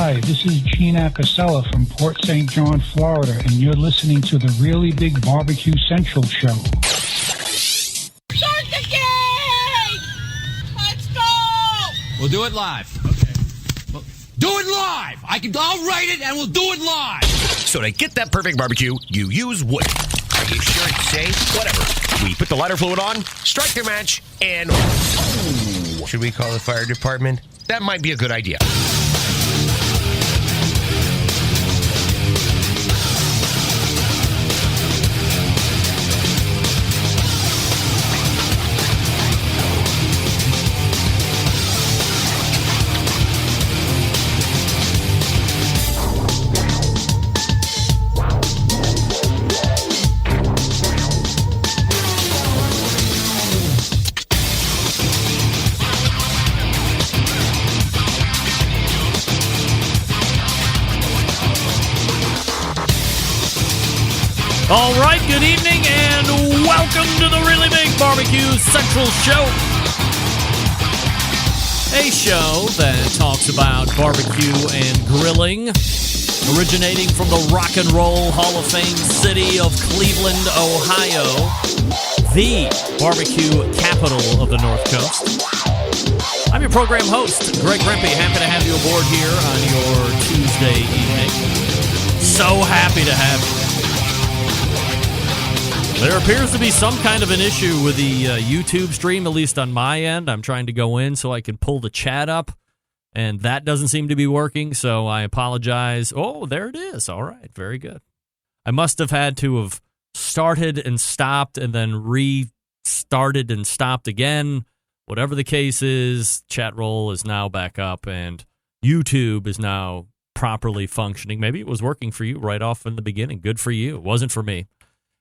Hi, this is Gene Acasella from Port St. John, Florida, and you're listening to the Really Big Barbecue Central Show. Start the game! Let's go! We'll do it live. Okay. Well, do it live! I'll write it and we'll do it live! So to get that perfect barbecue, you use wood. Are you sure it's safe? Whatever. We put the lighter fluid on, strike the match, and... Oh, should we call the fire department? That might be a good idea. All right, good evening, and welcome to the Really Big Barbecue Central Show. A show that talks about barbecue and grilling, originating from the Rock and Roll Hall of Fame city of Cleveland, Ohio, the barbecue capital of the North Coast. I'm your program host, Greg Rempe. Happy to have you aboard here on your Tuesday evening. So happy to have you. There appears to be some kind of an issue with the YouTube stream, at least on my end. I'm trying to go in so I can pull the chat up, and that doesn't seem to be working, so I apologize. Oh, there it is. All right, very good. I must have had to have started and stopped and then restarted and stopped again. Whatever the case is, chat roll is now back up, and YouTube is now properly functioning. Maybe it was working for you right off in the beginning. Good for you. It wasn't for me.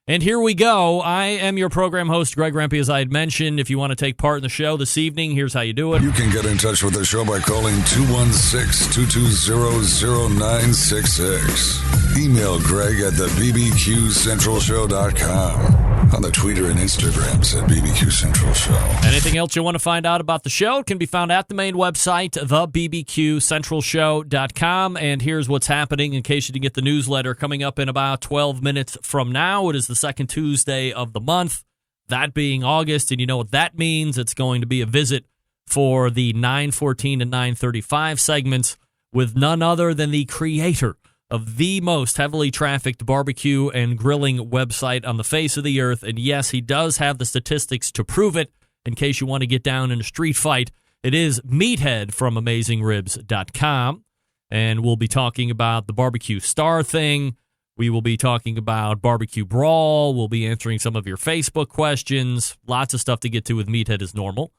And here we go. I am your program host, Greg Rempe, as I had mentioned. If you want to take part in the show this evening, here's how you do it. You can get in touch with the show by calling 216-220-0966. Email Greg at the BBQCentralShow.com. On the Twitter and Instagrams at BBQ Central Show. Anything else you want to find out about the show can be found at the main website, thebbqcentralshow.com. And here's what's happening in case you didn't get the newsletter. Coming up in about 12 minutes from now, it is the second Tuesday of the month, that being August. And you know what that means. It's going to be a visit for the 9:14 and 9:35 segments with none other than the creator of the most heavily trafficked barbecue and grilling website on the face of the earth. And yes, he does have the statistics to prove it. In case you want to get down in a street fight, it is Meathead from AmazingRibs.com. And we'll be talking about the BBQ Star thing. We will be talking about BBQ Brawl. We'll be answering some of your Facebook questions. Lots of stuff to get to with Meathead as normal.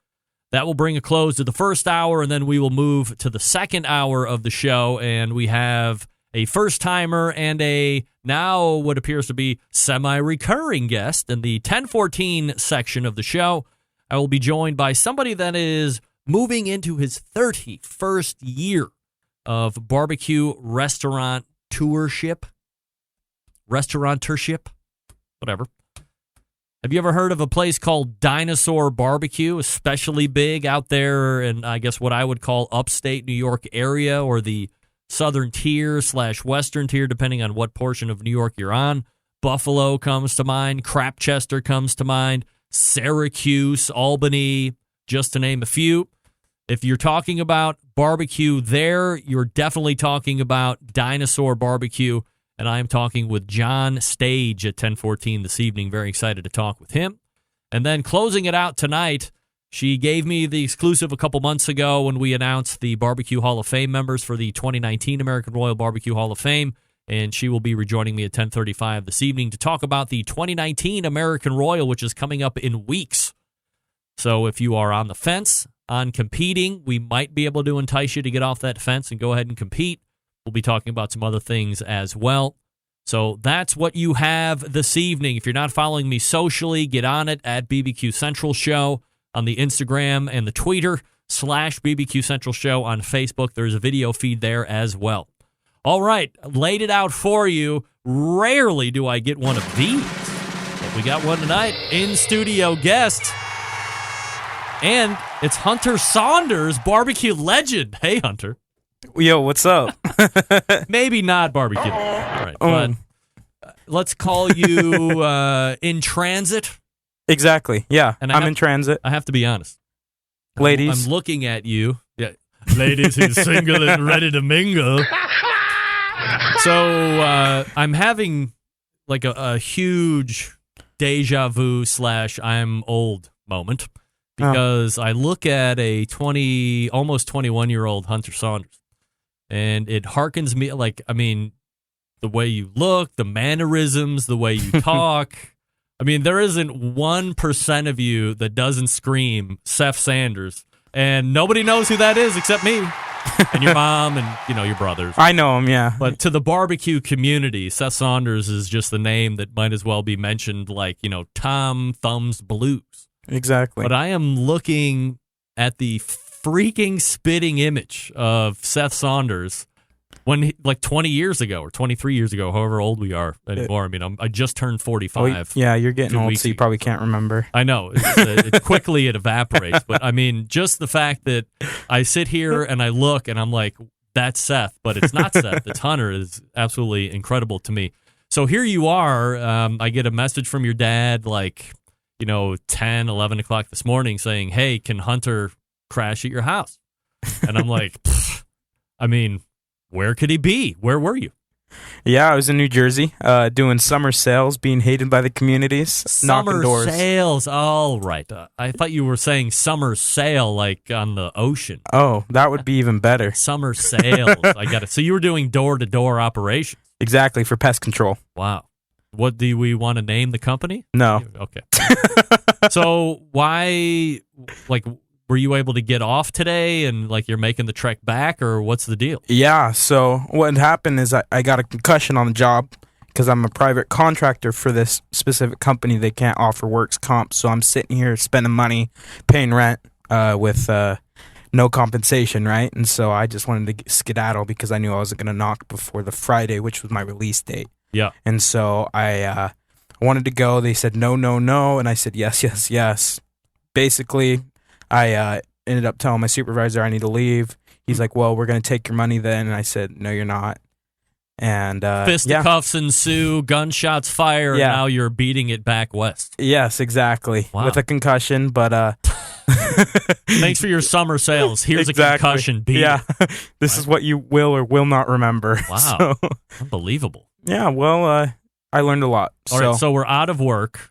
That will bring a close to the first hour, and then we will move to the second hour of the show, and we have a first-timer and a now what appears to be semi-recurring guest in the 1014 section of the show. I will be joined by somebody that is moving into his 31st year of barbecue restaurateurship, whatever. Have you ever heard of a place called Dinosaur Barbecue, especially big out there in, I guess, what I would call upstate New York area or the southern tier / western tier, depending on what portion of New York you're on? Buffalo comes to mind. Crapchester comes to mind. Syracuse, Albany, just to name a few. If you're talking about barbecue there, you're definitely talking about Dinosaur Barbecue. And I am talking with John Stage at 1014 this evening. Very excited to talk with him. And then closing it out tonight, she gave me the exclusive a couple months ago when we announced the Barbecue Hall of Fame members for the 2019 American Royal Barbecue Hall of Fame. And she will be rejoining me at 10:35 this evening to talk about the 2019 American Royal, which is coming up in weeks. So if you are on the fence on competing, we might be able to entice you to get off that fence and go ahead and compete. We'll be talking about some other things as well. So that's what you have this evening. If you're not following me socially, get on it at BBQ Central Show on the Instagram and the Twitter / BBQ Central Show on Facebook. There's a video feed there as well. All right, laid it out for you. Rarely do I get one of these, but we got one tonight. In-studio guest, and it's Hunter Saunders, barbecue legend. Hey, Hunter. Yo, what's up? Maybe not barbecue. All right, but let's call you in transit. Exactly. Yeah, And I'm in transit. I have to be honest. Ladies. I'm looking at you. Yeah. Ladies who's single and ready to mingle. So I'm having like a huge deja vu / I'm old moment because I look at a almost 21-year-old Hunter Saunders, and it harkens me the way you look, the mannerisms, the way you talk. I mean, there isn't 1% of you that doesn't scream Seth Sanders, and nobody knows who that is except me and your mom and, your brothers. I know him, yeah. But to the barbecue community, Seth Saunders is just the name that might as well be mentioned like, Tom Thumb's Blues. Exactly. But I am looking at the freaking spitting image of Seth Saunders when, 20 years ago or 23 years ago, however old we are anymore. I just turned 45. Yeah, you're getting old, so you probably can't remember. I know. Quickly it evaporates. But, just the fact that I sit here and I look and I'm like, that's Seth, but it's not Seth. It's Hunter is absolutely incredible to me. So here you are. I get a message from your dad 10, 11 o'clock this morning saying, hey, can Hunter crash at your house? And I'm like, where could he be? Where were you? Yeah, I was in New Jersey doing summer sales, being hated by the communities, knocking doors. Summer sales, all right. I thought you were saying summer sail like on the ocean. Oh, that would be even better. Summer sales, I got it. So you were doing door-to-door operations. Exactly, for pest control. Wow. What do we want to name the company? No. Okay. So why, were you able to get off today and you're making the trek back, or what's the deal? Yeah, so what happened is I got a concussion on the job because I'm a private contractor for this specific company. They can't offer works comp, so I'm sitting here spending money, paying rent with no compensation, right? And so I just wanted to skedaddle because I knew I wasn't going to knock before the Friday, which was my release date. Yeah. And so I wanted to go. They said no, no, no, and I said yes, yes, yes. Basically, I ended up telling my supervisor I need to leave. He's like, well, we're going to take your money then. And I said, no, you're not. And fisticuffs ensue, gunshots fire, and now you're beating it back west. Yes, exactly. Wow. With a concussion, but thanks for your summer sales. Here's a concussion. Beat it. This is what you will or will not remember. Wow. So, unbelievable. Yeah, well, I learned a lot. All right, so we're out of work.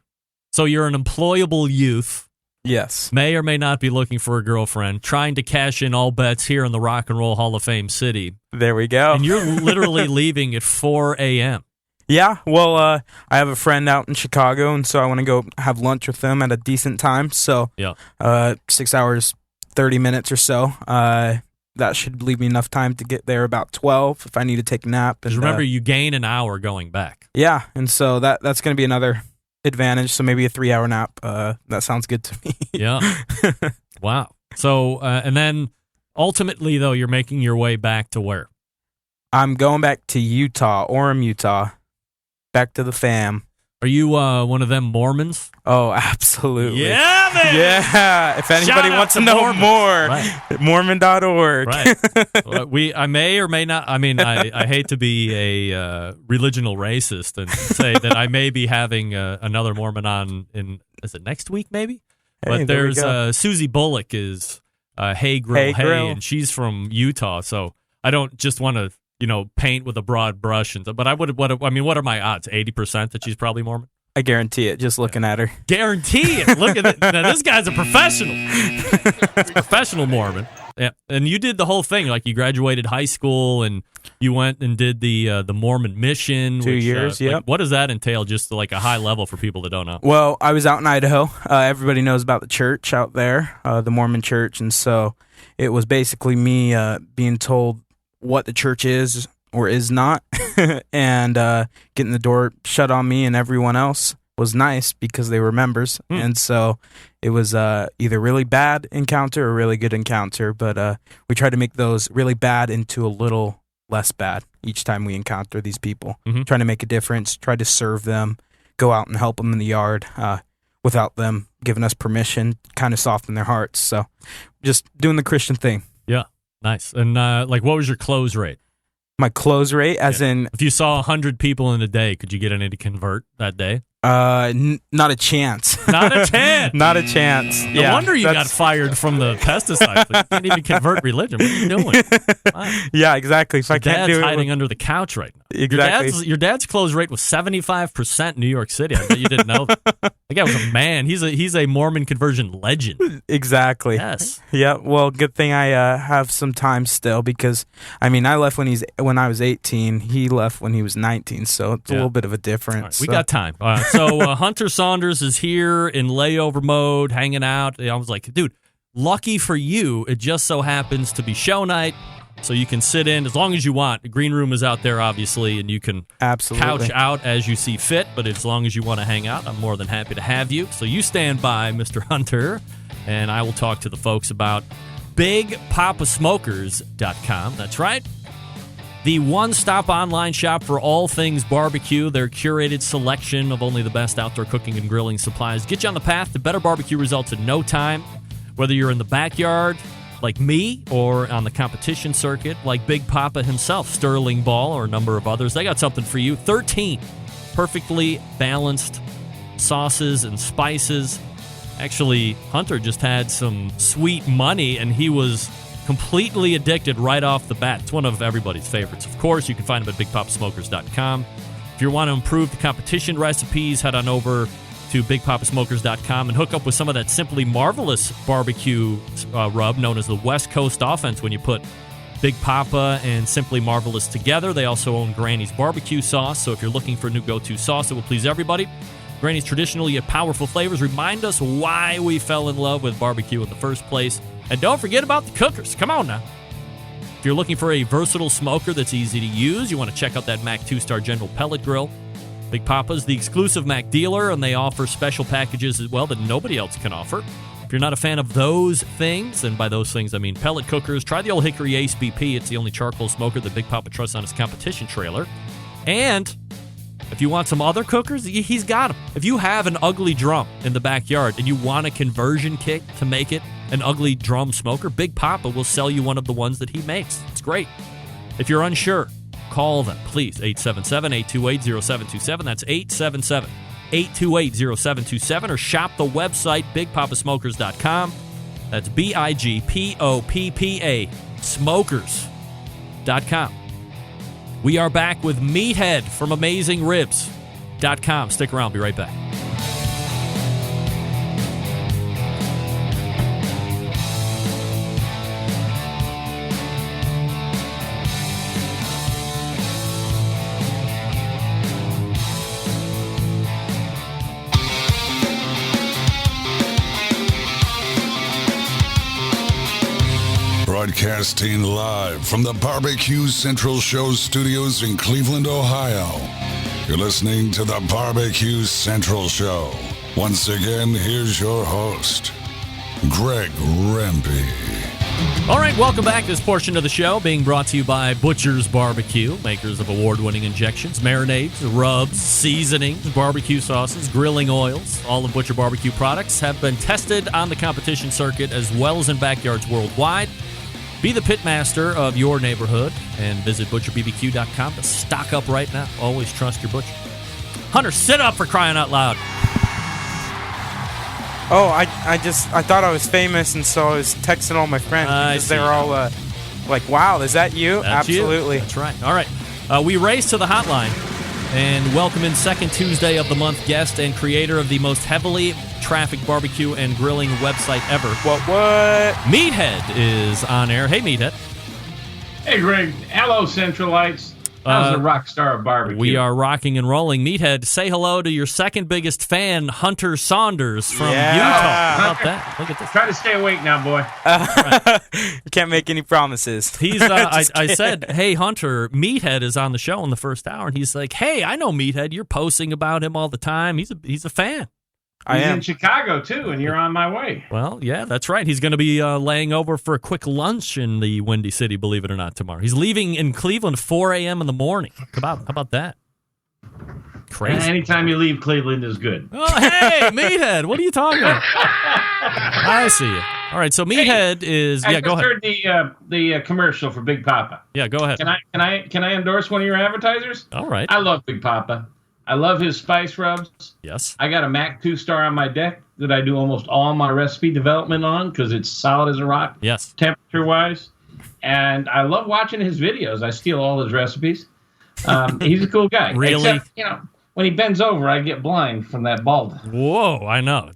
So you're an employable youth. Yes. May or may not be looking for a girlfriend, trying to cash in all bets here in the Rock and Roll Hall of Fame city. There we go. And you're literally leaving at 4 a.m. Yeah, well, I have a friend out in Chicago, and so I want to go have lunch with them at a decent time. So, 6 hours, 30 minutes or so. That should leave me enough time to get there about 12 if I need to take a nap. And, remember, you gain an hour going back. Yeah, and so that's going to be another advantage. So maybe a 3-hour nap. That sounds good to me. Yeah. Wow. So, and then ultimately, though, you're making your way back to where? I'm going back to Utah, Orem, Utah. Back to the fam. Are you one of them Mormons? Oh, absolutely. Yeah, man. Yeah. If anybody wants to know more, Mormon.org. Right. I may or may not. I hate to be a religional racist and say that I may be having another Mormon on is it next week maybe? Hey, but there's Susie Bullock is Hey Grill, and she's from Utah. So I don't just want to paint with a broad brush. But what are my odds? 80% that she's probably Mormon? I guarantee it, just looking at her. Guarantee it. Look at it. Now, this guy's a professional. It's a professional Mormon. Yeah. And you did the whole thing. You graduated high school and you went and did the Mormon mission. 2 years, yep. What does that entail, just a high level for people that don't know? Well, I was out in Idaho. Everybody knows about the church out there, the Mormon church. And so it was basically me being told what the church is or is not, and getting the door shut on me and everyone else was nice because they were members. And so it was either really bad encounter or really good encounter, but we tried to make those really bad into a little less bad each time we encounter these people. Trying to make a difference, try to serve them, go out and help them in the yard without them giving us permission, kind of soften their hearts. So just doing the Christian thing. Yeah. Nice. And what was your close rate? My close rate, as in, if you saw 100 people in a day, could you get any to convert that day? not a chance. Not a chance. Not a chance. No wonder you got fired from the pesticides. Like, you can't even convert religion. What are you doing? Wow. Yeah, exactly. If I can't do it, hiding under the couch right now. Exactly. Your dad's close rate was 75% in New York City. I bet you didn't know that. That guy was a man. He's a Mormon conversion legend. Exactly. Yes. Yeah. Well, good thing I have some time still, because I left when I was 18. He left when he was 19, so it's a little bit of a difference. Right, we got time. So Hunter Saunders is here in layover mode, hanging out. I was like, dude, lucky for you, it just so happens to be show night, so you can sit in as long as you want. The green room is out there, obviously, and you can couch out as you see fit, but as long as you want to hang out, I'm more than happy to have you. So you stand by, Mr. Hunter, and I will talk to the folks about BigPoppaSmokers.com. That's right. The one-stop online shop for all things barbecue. Their curated selection of only the best outdoor cooking and grilling supplies get you on the path to better barbecue results in no time. Whether you're in the backyard, like me, or on the competition circuit, like Big Poppa himself, Sterling Ball, or a number of others, they got something for you. 13 perfectly balanced sauces and spices. Actually, Hunter just had some sweet money, and he was completely addicted right off the bat. It's one of everybody's favorites. Of course, you can find them at BigPoppaSmokers.com. If you want to improve the competition recipes, head on over to BigPoppaSmokers.com and hook up with some of that Simply Marvelous barbecue rub known as the West Coast offense when you put Big Poppa and Simply Marvelous together. They also own Granny's barbecue sauce, so if you're looking for a new go-to sauce that will please everybody, Granny's traditionally powerful flavors remind us why we fell in love with barbecue in the first place. And don't forget about the cookers. Come on now. If you're looking for a versatile smoker that's easy to use, you want to check out that Mac 2-Star General Pellet Grill. Big Poppa's the exclusive Mac dealer, and they offer special packages as well that nobody else can offer. If you're not a fan of those things, and by those things I mean pellet cookers, try the old Hickory Ace BP. It's the only charcoal smoker that Big Poppa trusts on his competition trailer. And if you want some other cookers, he's got them. If you have an ugly drum in the backyard and you want a conversion kit to make it an ugly drum smoker, Big Poppa will sell you one of the ones that he makes. It's great. If you're unsure, call them, please. 877-828-0727. That's 877-828-0727. Or shop the website, BigPoppaSmokers.com. That's BIGPOPPA Smokers.com. We are back with Meathead from AmazingRibs.com. Stick around. Be right back. Broadcasting live from the BBQ Central Show studios in Cleveland, Ohio. You're listening to the BBQ Central Show. Once again, here's your host, Greg Rempe. All right, welcome back. This portion of the show being brought to you by Butcher's Barbecue, makers of award-winning injections, marinades, rubs, seasonings, barbecue sauces, grilling oils. All of Butcher Barbecue products have been tested on the competition circuit as well as in backyards worldwide. Be the pitmaster of your neighborhood and visit ButcherBBQ.com to stock up right now. Always trust your butcher. Hunter, sit up for crying out loud. Oh, I thought I was famous, and so I was texting all my friends because they were all like, wow, is that you? That's Absolutely. You. That's right. All right. We race to the hotline and welcome in second Tuesday of the month guest and creator of the most heavily trafficked barbecue and grilling website ever. What? Meathead is on air. Hey, Meathead. Hey, Greg. Hello, Centralites. How's the rock star of barbecue? We are rocking and rolling. Meathead, say hello to your second biggest fan, Hunter Saunders from Utah. How about that? Look at this. Try to stay awake now, boy. You can't make any promises. He's. I said, hey, Hunter, Meathead is on the show in the first hour, and he's like, hey, I know Meathead. You're posting about him all the time. He's a fan. He's in Chicago, too, and you're on my way. Well, yeah, that's right. He's going to be laying over for a quick lunch in the Windy City, believe it or not, tomorrow. He's leaving in Cleveland 4 a.m. in the morning. How about that? Crazy. Anytime you leave Cleveland is good. Oh, hey, Meathead, what are you talking about? I see you. All right, so Meathead is I go just ahead. heard the commercial for Big Poppa. Yeah, go ahead. Can I endorse one of your advertisers? All right. I love Big Poppa. I love his spice rubs. Yes. I got a Mac 2-star on my deck that I do almost all my recipe development on because it's solid as a rock. Yes. Temperature-wise. And I love watching his videos. I steal all his recipes. He's a cool guy. Really? Except, when he bends over, I get blind from that bald. Whoa, I know.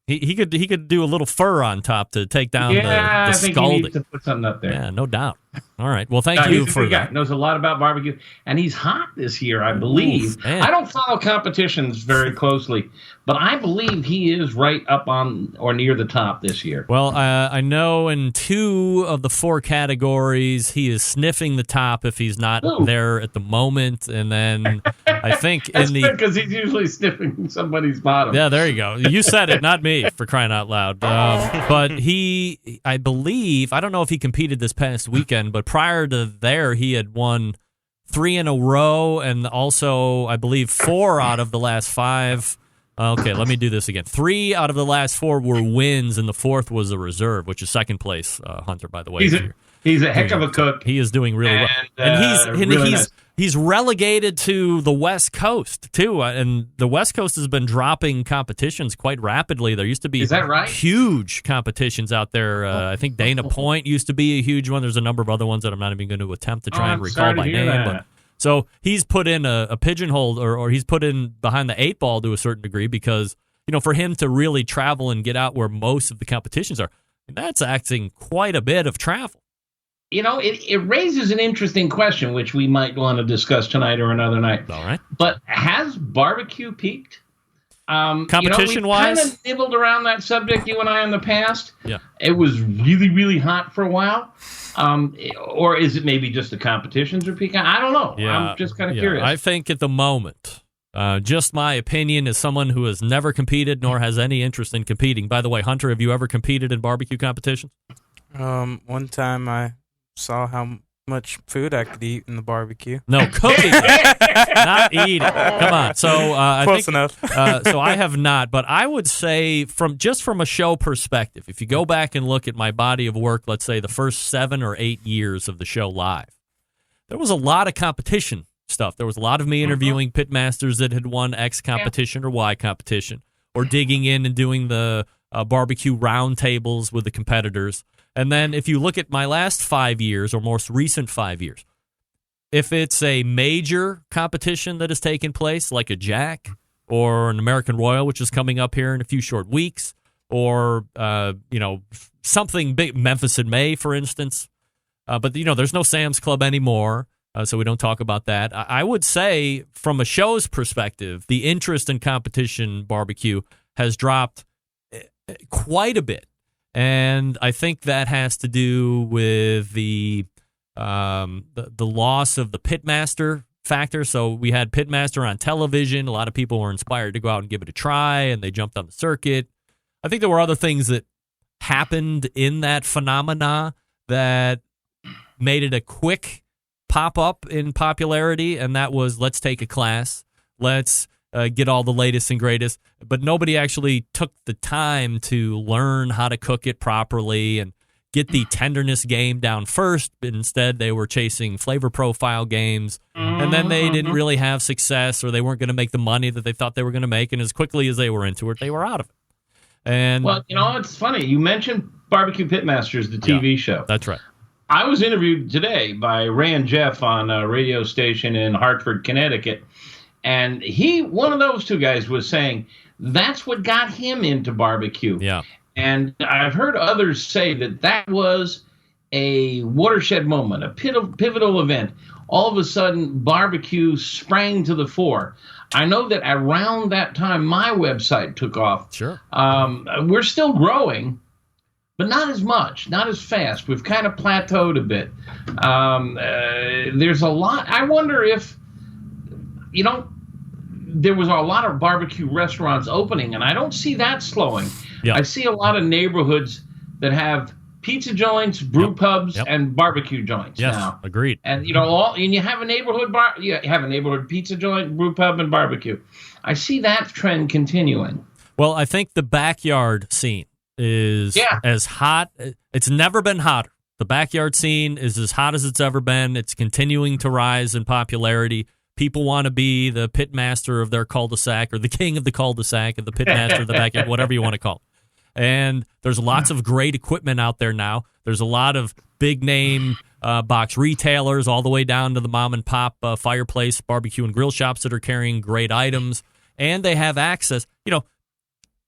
He could do a little fur on top to take down the I think scalding. he needs to put something up there. Yeah, no doubt. All right. Well, thank you he's a for good guy. that. Knows a lot about barbecue, and he's hot this year, I believe. man. I don't follow competitions very closely, but I believe he is right up on or near the top this year. Well, I know in 2 of the 4 categories, he is sniffing the top if he's not there at the moment. And then I think That's in the... because he's usually sniffing somebody's bottom. Yeah, there you go. You said it, not me, for crying out loud. But I believe, I don't know if he competed this past weekend, but prior to there, he had won 3 in a row, and also, I believe, 4 out of the last 5. Okay, let me do this again. 3 out of the last 4 were wins, and the 4th was a reserve, which is second place, Hunter, by the way. He's a heck of a cook. He is doing really well. And he's relegated to the West Coast, too. And the West Coast has been dropping competitions quite rapidly. There used to be Is that right? huge competitions out there. I think Dana Point used to be a huge one. There's a number of other ones that I'm not even going to attempt to try and recall by name. But, so he's put in a pigeonhole, or he's put in behind the 8 ball to a certain degree because, for him to really travel and get out where most of the competitions are, that's acting quite a bit of travel. It raises an interesting question, which we might want to discuss tonight or another night. All right. But has barbecue peaked? Competition-wise? We've kind of nibbled around that subject, you and I, in the past. Yeah. It was really, really hot for a while. Or is it maybe just the competitions are peaking? I don't know. Yeah. I'm just kind of curious. I think at the moment, just my opinion as someone who has never competed nor has any interest in competing. By the way, Hunter, have you ever competed in barbecue competitions? One time I saw how much food I could eat in the barbecue. No, cooking, not eating. Come on. So Close enough. So I have not, but I would say from a show perspective, if you go back and look at my body of work, let's say the first 7 or 8 years of the show live, there was a lot of competition stuff. There was a lot of me interviewing pitmasters that had won X competition or Y competition, or digging in and doing the barbecue roundtables with the competitors. And then if you look at my last 5 years or most recent 5 years, if it's a major competition that has taken place, like a Jack or an American Royal, which is coming up here in a few short weeks, or, something big, Memphis in May, for instance. But, there's no Sam's Club anymore, so we don't talk about that. I would say, from a show's perspective, the interest in competition barbecue has dropped quite a bit. And I think that has to do with the loss of the pitmaster factor. So we had pitmaster on television. A lot of people were inspired to go out and give it a try, and they jumped on the circuit. I think there were other things that happened in that phenomena that made it a quick pop-up in popularity, and that was, let's take a class. Let's get all the latest and greatest, but nobody actually took the time to learn how to cook it properly and get the tenderness game down first. Instead, they were chasing flavor profile games, and then they didn't really have success, or they weren't going to make the money that they thought they were going to make, and as quickly as they were into it, they were out of it. And well, it's funny. You mentioned Barbecue Pitmasters, the TV show. That's right. I was interviewed today by Ray and Jeff on a radio station in Hartford, Connecticut. And one of those two guys was saying that's what got him into barbecue. Yeah. And I've heard others say that was a watershed moment, a pivotal event. All of a sudden, barbecue sprang to the fore. I know that around that time, my website took off. Sure. We're still growing, but not as much, not as fast. We've kind of plateaued a bit. There's a lot. I wonder if, there was a lot of barbecue restaurants opening, and I don't see that slowing. Yep. I see a lot of neighborhoods that have pizza joints, brew pubs, and barbecue joints now. Agreed. And you have a neighborhood you have a neighborhood pizza joint, brew pub, and barbecue. I see that trend continuing. Well, I think the backyard scene is as hot. It's never been hotter. The backyard scene is as hot as it's ever been. It's continuing to rise in popularity. People want to be the pit master of their cul-de-sac or the king of the cul-de-sac and the pit master of the backyard, whatever you want to call it. And there's lots of great equipment out there now. There's a lot of big-name box retailers all the way down to the mom-and-pop fireplace, barbecue, and grill shops that are carrying great items. And they have access.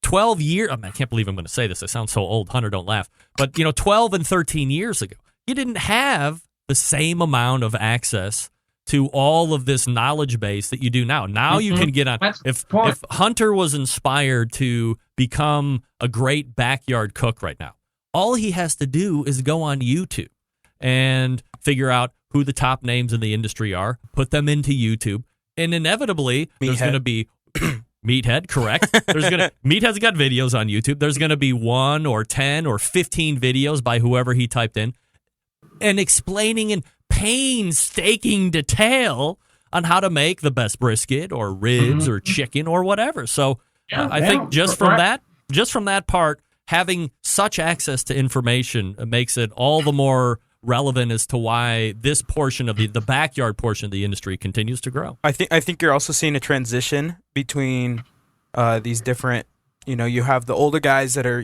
12 years, I can't believe I'm going to say this. I sound so old. Hunter, don't laugh. But, 12 and 13 years ago, you didn't have the same amount of access to all of this knowledge base that you do now. Now you can get on. If Hunter was inspired to become a great backyard cook right now, all he has to do is go on YouTube and figure out who the top names in the industry are, put them into YouTube, and inevitably there's going to be Meathead, correct. Meathead's got videos on YouTube. There's going to be 1 or 10 or 15 videos by whoever he typed in and explaining in painstaking detail on how to make the best brisket or ribs or chicken or whatever. So I think just from that part, having such access to information makes it all the more relevant as to why this portion of the backyard portion of the industry continues to grow. I think you're also seeing a transition between these different, you have the older guys that are,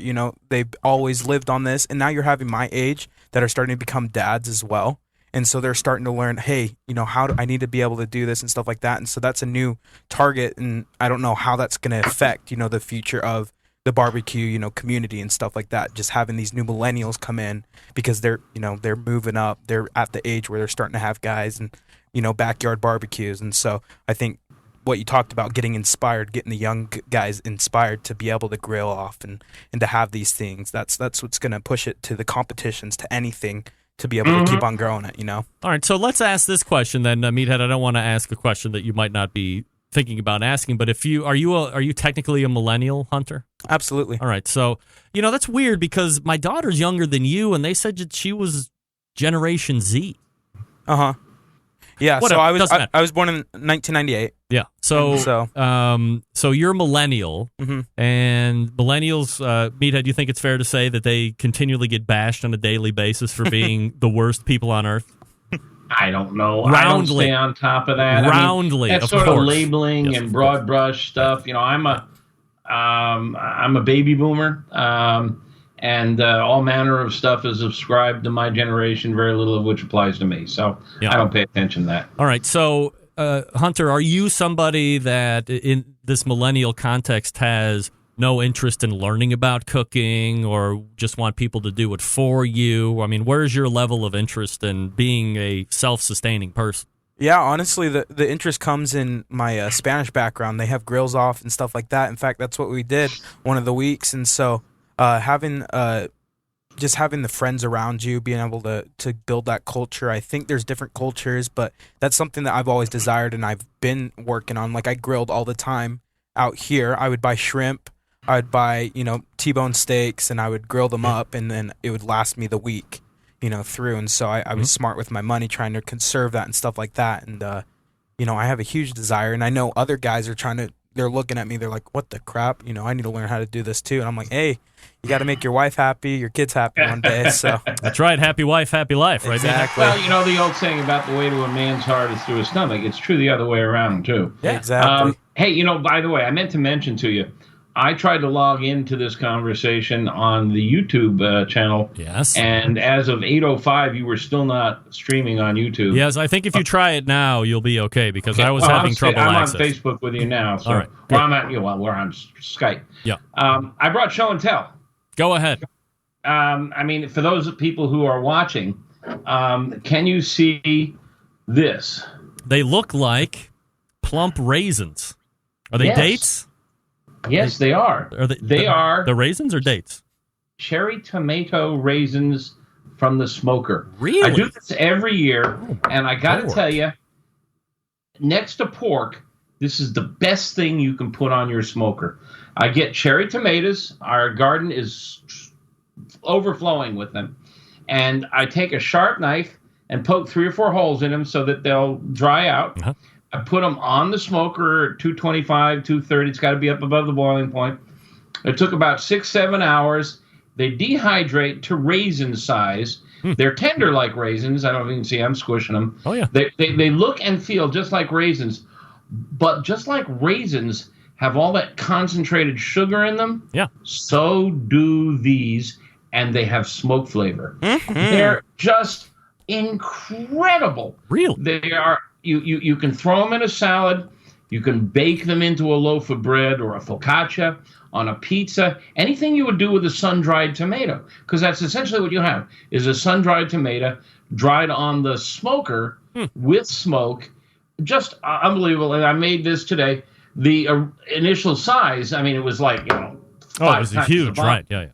they've always lived on this, and now you're having my age that are starting to become dads as well. And so they're starting to learn, hey, how do I need to be able to do this and stuff like that. And so that's a new target, and I don't know how that's going to affect, the future of the barbecue, community and stuff like that. Just having these new millennials come in because they're moving up. They're at the age where they're starting to have guys and, backyard barbecues. And so I think what you talked about, getting inspired, getting the young guys inspired to be able to grill off and to have these things, that's what's going to push it to the competitions, to anything, to be able to keep on growing it, All right, so let's ask this question then, Meathead. I don't want to ask a question that you might not be thinking about asking, but are you technically a millennial, Hunter? Absolutely. All right, so that's weird because my daughter's younger than you, and they said that she was Generation Z. Yeah. So I was born in 1998. Yeah. So you're millennial, and millennials, Meathead, do you think it's fair to say that they continually get bashed on a daily basis for being the worst people on earth? I don't know. I don't stay on top of that. Roundly, that's sort of labeling and broad brush stuff. I'm a baby boomer, and all manner of stuff is ascribed to my generation, very little of which applies to me. So I don't pay attention to that. All right. So, Hunter, are you somebody that in this millennial context has no interest in learning about cooking or just want people to do it for you? I mean, where's your level of interest in being a self-sustaining person? Yeah, honestly, the interest comes in my Spanish background. They have grills off and stuff like that. In fact, that's what we did one of the weeks. And so having the friends around you, being able to build that culture. I think there's different cultures, but that's something that I've always desired and I've been working on. Like I grilled all the time out here. I would buy shrimp. I would buy, T-bone steaks, and I would grill them up, and then it would last me the week, through. And so I was smart with my money, trying to conserve that and stuff like that. And, I have a huge desire, and I know other guys are they're looking at me, they're like, what the crap? I need to learn how to do this too. And I'm like, hey, you got to make your wife happy, your kids happy one day. So that's right. Happy wife, happy life, right? Exactly. Well, the old saying about the way to a man's heart is through his stomach. It's true the other way around too. Yeah, exactly. Hey, by the way, I meant to mention to you, I tried to log into this conversation on the YouTube channel. Yes. And as of 8:05, you were still not streaming on YouTube. Yes, I think if you try it now, you'll be okay because I was having trouble access. I'm on Facebook with you now. So all right. We're on Skype. Yeah. I brought show and tell. Go ahead. For those people who are watching, can you see this? They look like plump raisins. Are they dates? Yes, they are. They are the raisins or dates? Cherry tomato raisins from the smoker. Really? I do this every year, and I got to tell you, next to pork, this is the best thing you can put on your smoker. I get cherry tomatoes. Our garden is overflowing with them. And I take a sharp knife and poke 3 or 4 holes in them so that they'll dry out. Uh-huh. I put them on the smoker at 225, 230. It's got to be up above the boiling point. It took about 6-7 hours, They dehydrate to raisin size. They're tender like raisins. I don't know if you can see. I'm squishing them. Oh, yeah. They look and feel just like raisins, but just like raisins have all that concentrated sugar in them. Yeah. So do these, and they have smoke flavor. They're just incredible. Really? They are. You can throw them in a salad. You can bake them into a loaf of bread or a focaccia, on a pizza, anything you would do with a sun-dried tomato, because that's essentially what you have, is a sun-dried tomato dried on the smoker with smoke. Just unbelievable. And I made this today. The initial size, I mean, it was like, you know, it was huge, right? Yeah.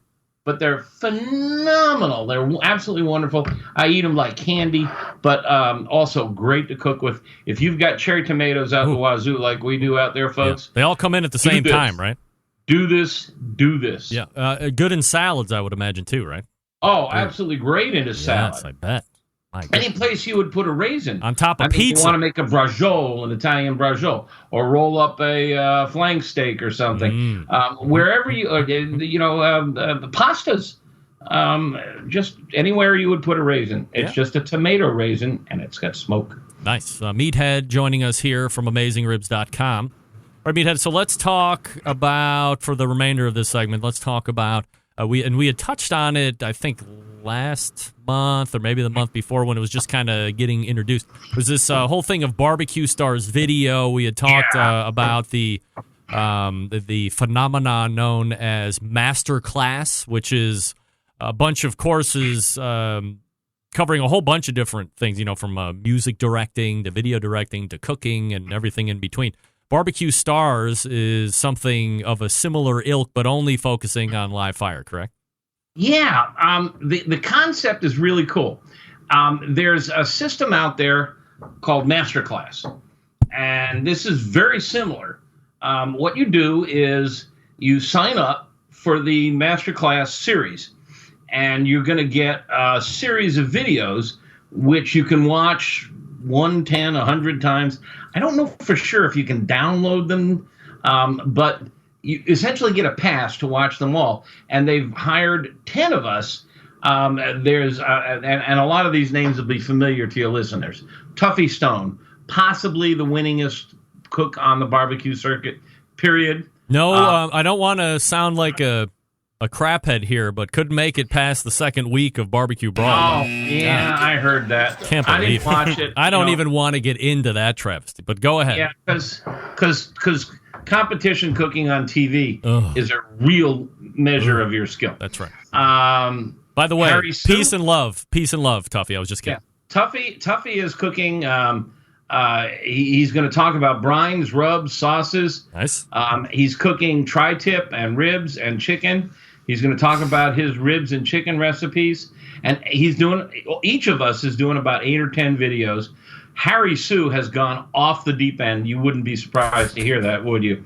But they're phenomenal. They're absolutely wonderful. I eat them like candy, but also great to cook with. If you've got cherry tomatoes out the wazoo like we do out there, folks. Yeah. They all come in at the same time, right? Do this. Yeah. Good in salads, I would imagine, too, right? Oh, absolutely great in a salad. Yes, I bet. Any place you would put a raisin. On top of pizza. You want to make a braciole, an Italian braciole, or roll up a flank steak or something. Wherever you, pastas. Just anywhere you would put a raisin. It's just a tomato raisin, and it's got smoke. Nice. Meathead joining us here from AmazingRibs.com. All right, Meathead, so let's talk about, for the remainder of this segment, let's talk about, we had touched on it, I think, last month or maybe the month before when it was just kind of getting introduced. It was this whole thing of BBQ Stars video. We had talked about the phenomenon known as Master Class, which is a bunch of courses covering a whole bunch of different things, from music directing to video directing to cooking and everything in between. BBQ Stars is something of a similar ilk, but only focusing on live fire, correct? Yeah, the concept is really cool. There's a system out there called Masterclass, and this is very similar. What you do is you sign up for the Masterclass series, and you're going to get a series of videos which you can watch 1, 10, 100 times. I don't know for sure if you can download them, but you essentially get a pass to watch them all. And they've hired 10 of us. And a lot of these names will be familiar to your listeners. Tuffy Stone, possibly the winningest cook on the barbecue circuit, period. No, I don't want to sound like a craphead here, but couldn't make it past the second week of BBQ Brawl. Oh, yeah, I heard that. Can't believe I didn't watch it. I don't even want to get into that travesty, but go ahead. Yeah, because competition cooking on TV is a real measure of your skill. That's right. By the way, peace and love, Tuffy. I was just kidding. Yeah. Tuffy is cooking. He's going to talk about brines, rubs, sauces. Nice. He's cooking tri-tip and ribs and chicken. He's going to talk about his ribs and chicken recipes. And each of us is doing about 8 or 10 videos. Harry Sue has gone off the deep end. You wouldn't be surprised to hear that, would you?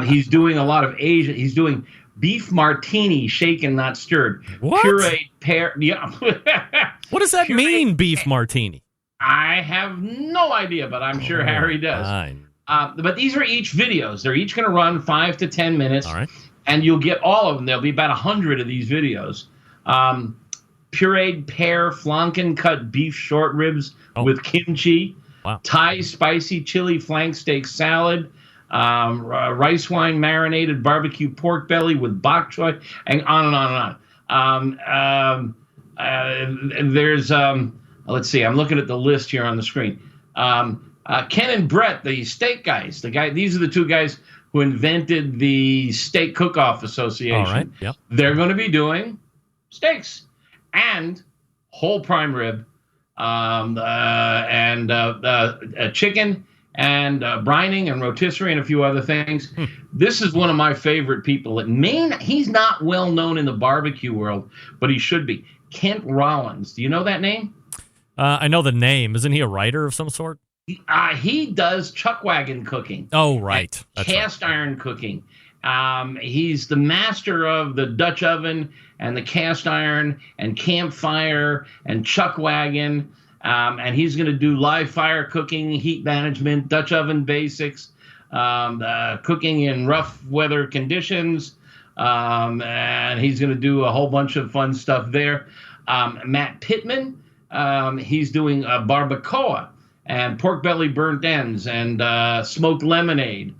He's doing a lot of Asian. He's doing beef martini, shaken, not stirred. What? Pureed pear. Yeah. What does that mean, beef martini? I have no idea, but I'm sure Harry does. But these are each videos. They're each going to run 5 to 10 minutes. All right. And you'll get all of them. There'll be about 100 of these videos. Pureed pear, flanken cut beef short ribs with kimchi. Wow. Thai spicy chili flank steak salad. Rice wine marinated barbecue pork belly with bok choy. And on and on and on. There's... let's see. I'm looking at the list here on the screen. Ken and Brett, the steak guys. These are the two guys who invented the Steak Cook-Off Association. All right. Yep. They're going to be doing steaks and whole prime rib, and chicken and brining and rotisserie and a few other things. This is one of my favorite people. He's not well known in the barbecue world, but he should be. Kent Rollins. Do you know that name? I know the name. Isn't he a writer of some sort? He does chuck wagon cooking. Oh, right. Cast iron cooking. He's the master of the Dutch oven and the cast iron and campfire and chuck wagon. And he's going to do live fire cooking, heat management, Dutch oven basics, cooking in rough weather conditions, and he's going to do a whole bunch of fun stuff there. Matt Pittman, he's doing barbacoa and pork belly burnt ends and smoked lemonade.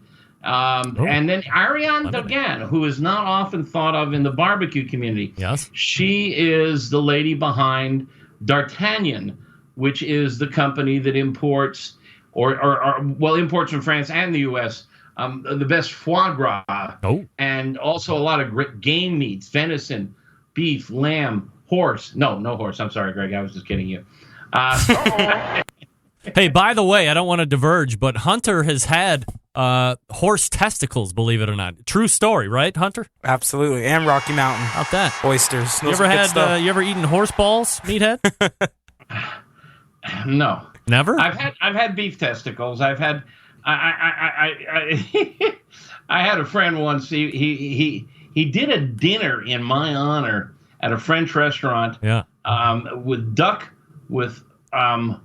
And then Ariane Dogan, who is not often thought of in the barbecue community. Yes. She is the lady behind D'Artagnan, which is the company that imports imports from France and the U.S. The best foie gras, and also a lot of great game meats: venison, beef, lamb, horse. No horse. I'm sorry, Greg. I was just kidding you. Hey, by the way, I don't want to diverge, but Hunter has had horse testicles, believe it or not. True story, right, Hunter? Absolutely. And Rocky Mountain. How about that? Oysters. You ever eaten horse balls, Meathead? No. Never? I've had beef testicles. I've had I had a friend once. He did a dinner in my honor at a French restaurant. Yeah. With duck with 4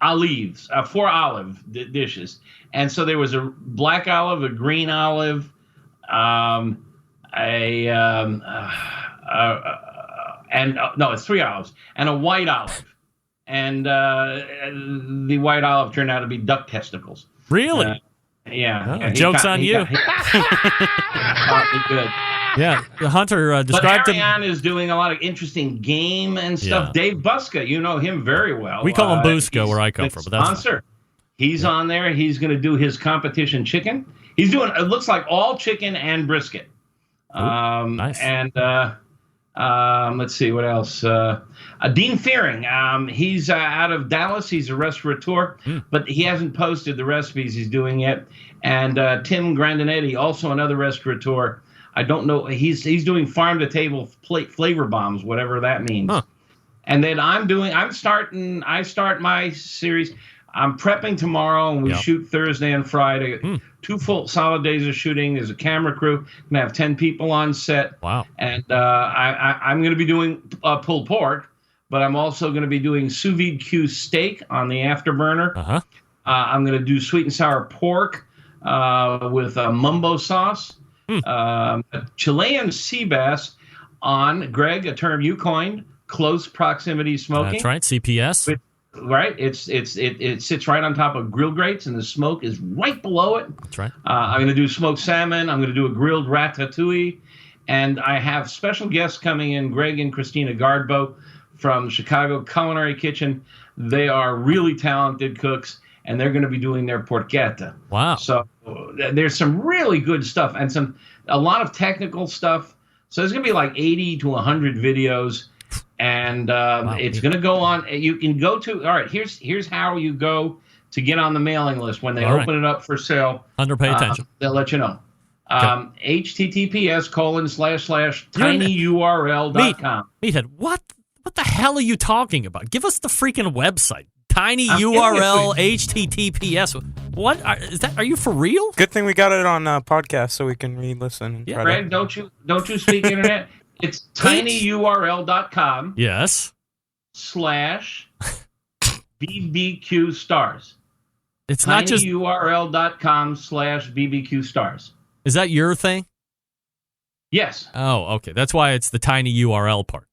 olives, 4 olive dishes, and so there was a black olive, a green olive, it's 3 olives and a white olive, and the white olive turned out to be duck testicles. Really? Yeah. Joke's on you. Good. Yeah, Hunter described him. Ariane is doing a lot of interesting game and stuff. Yeah. Dave Buska, you know him very well. We call him Busco where I come from, but that's sponsor. He's on there. He's going to do his competition chicken. He's doing, it looks like all chicken and brisket. Nice. And let's see what else. Dean Fearing, he's out of Dallas. He's a restaurateur, but he hasn't posted the recipes he's doing yet. And Tim Grandinetti, also another restaurateur. I don't know. He's doing farm to table flavor bombs, whatever that means. Huh. And then I start my series. I'm prepping tomorrow, and we shoot Thursday and Friday. 2 full solid days of shooting. There's a camera crew. Gonna have 10 people on set. Wow. And I'm going to be doing pulled pork, but I'm also going to be doing sous vide Q steak on the afterburner. Uh-huh. I'm going to do sweet and sour pork with mumbo sauce. Chilean sea bass on, Greg, a term you coined, close proximity smoking. That's right, CPS. Right, it sits right on top of grill grates, and the smoke is right below it. That's right. I'm going to do smoked salmon. I'm going to do a grilled ratatouille, and I have special guests coming in, Greg and Christina Gardbo from Chicago Culinary Kitchen. They are really talented cooks, and they're going to be doing their porchetta. Wow. So there's some really good stuff and a lot of technical stuff. So there's going to be like 80 to 100 videos, and it's going to go on. You can go to, all right, here's how you go to get on the mailing list when they open it up for sale. Hunter, pay attention. They'll let you know. https://tinyurl.com. Meathead, what the hell are you talking about? Give us the freaking website. Tiny URL HTTPS. What is that? Are you for real? Good thing we got it on podcast so we can re-listen. Yeah, Greg, don't you speak internet? It's tinyurl.com. Yes. /BBQ Stars. It's not just tinyurl.com /BBQ Stars. Is that your thing? Yes. Oh, okay. That's why it's the tiny URL part.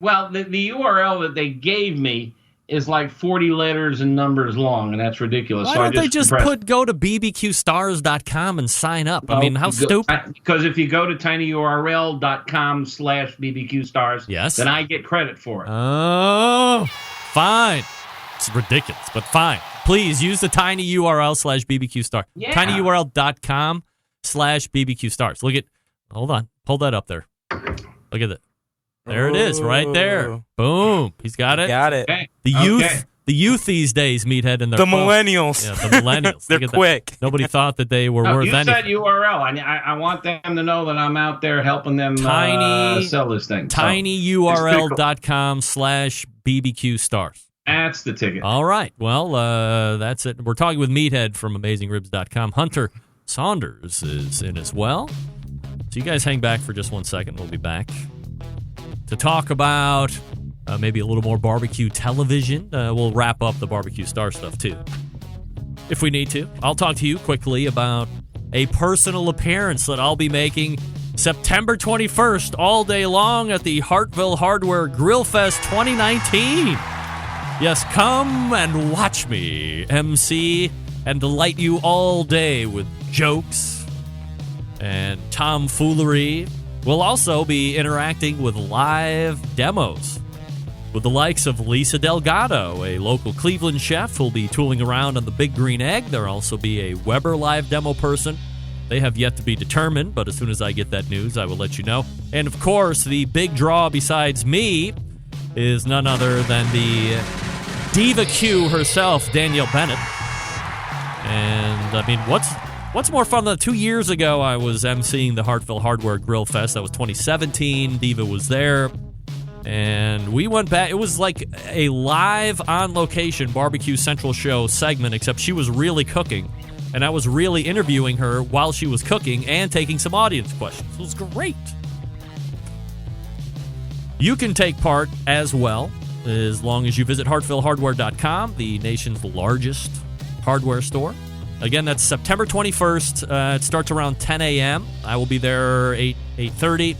Well, the URL that they gave me is like 40 letters and numbers long, and that's ridiculous. Why don't they just go to bbqstars.com and sign up? I mean, how stupid. Because if you go to tinyurl.com /BBQ Stars, then I get credit for it. Oh, fine. It's ridiculous, but fine. Please use the tiny URL /BBQ Star. Yeah. tinyurl.com /BBQ Stars. Look at, hold on. Pull that up there. Look at it. There it is, right there. Boom. He's got it. Got it. Okay. The youth these days, Meathead, and the millennials. Yeah, the millennials. They're quick. Nobody thought that they were worth anything. You said URL. I want them to know that I'm out there helping them sell this thing. tinyurl.com /BBQ Stars. That's the ticket. All right. Well, that's it. We're talking with Meathead from AmazingRibs.com. Hunter Saunders is in as well. So you guys hang back for just 1 second. We'll be back to talk about maybe a little more barbecue television. We'll wrap up the BBQ Star stuff, too, if we need to. I'll talk to you quickly about a personal appearance that I'll be making September 21st all day long at the Hartville Hardware Grill Fest 2019. Yes, come and watch me MC and delight you all day with jokes and tomfoolery. We'll also be interacting with live demos with the likes of Lisa Delgado, a local Cleveland chef who'll be tooling around on the Big Green Egg. There'll also be a Weber live demo person. They have yet to be determined, but as soon as I get that news, I will let you know. And of course, the big draw besides me is none other than the Diva Q herself, Danielle Bennett. And I mean, what's more fun than 2 years ago I was emceeing the Hartville Hardware Grill Fest. That was 2017. Diva was there. And we went back. It was like a live on location BBQ Central show segment, except she was really cooking. And I was really interviewing her while she was cooking and taking some audience questions. It was great. You can take part as well, as long as you visit HartvilleHardware.com, the nation's largest hardware store. Again, that's September 21st. It starts around 10 a.m. I will be there 8:30,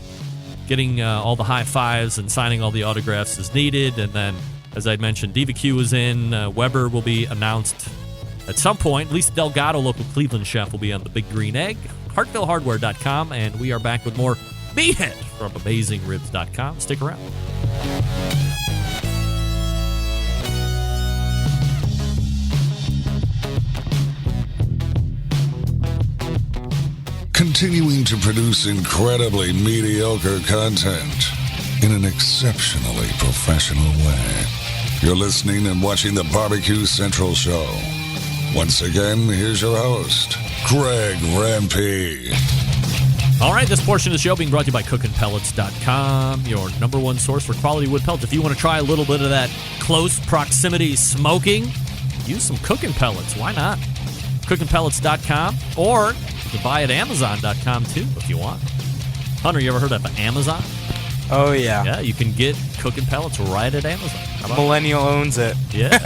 getting all the high fives and signing all the autographs as needed. And then, as I mentioned, DVQ is in. Weber will be announced at some point. Lisa Delgado, local Cleveland chef, will be on the Big Green Egg. HartvilleHardware.com, and we are back with more Meathead from AmazingRibs.com. Stick around. Continuing to produce incredibly mediocre content in an exceptionally professional way. You're listening and watching the BBQ Central Show. Once again, here's your host, Greg Rampey. All right, this portion of the show being brought to you by CookinPellets.com, your number one source for quality wood pellets. If you want to try a little bit of that close proximity smoking, use some cooking pellets. Why not? CookinPellets.com, or you can buy at Amazon.com too if you want. Hunter, you ever heard of Amazon? Oh, yeah. Yeah, you can get cooking pellets right at Amazon. How about Millennial owns it. Yeah.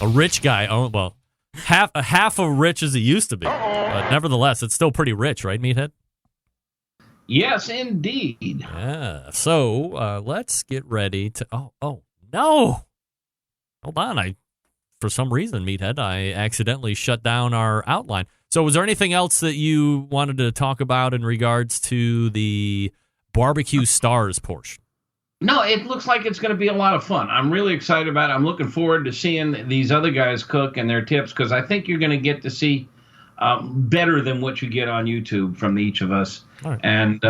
A rich guy owned, well, half of rich as he used to be. But nevertheless, it's still pretty rich, right, Meathead? Yes, indeed. Yeah. So let's get ready to. Oh no! Hold on. For some reason, Meathead, I accidentally shut down our outline. So, was there anything else that you wanted to talk about in regards to the BBQ Stars portion? No, it looks like it's going to be a lot of fun. I'm really excited about it. I'm looking forward to seeing these other guys cook and their tips, because I think you're going to get to see better than what you get on YouTube from each of us. Right. And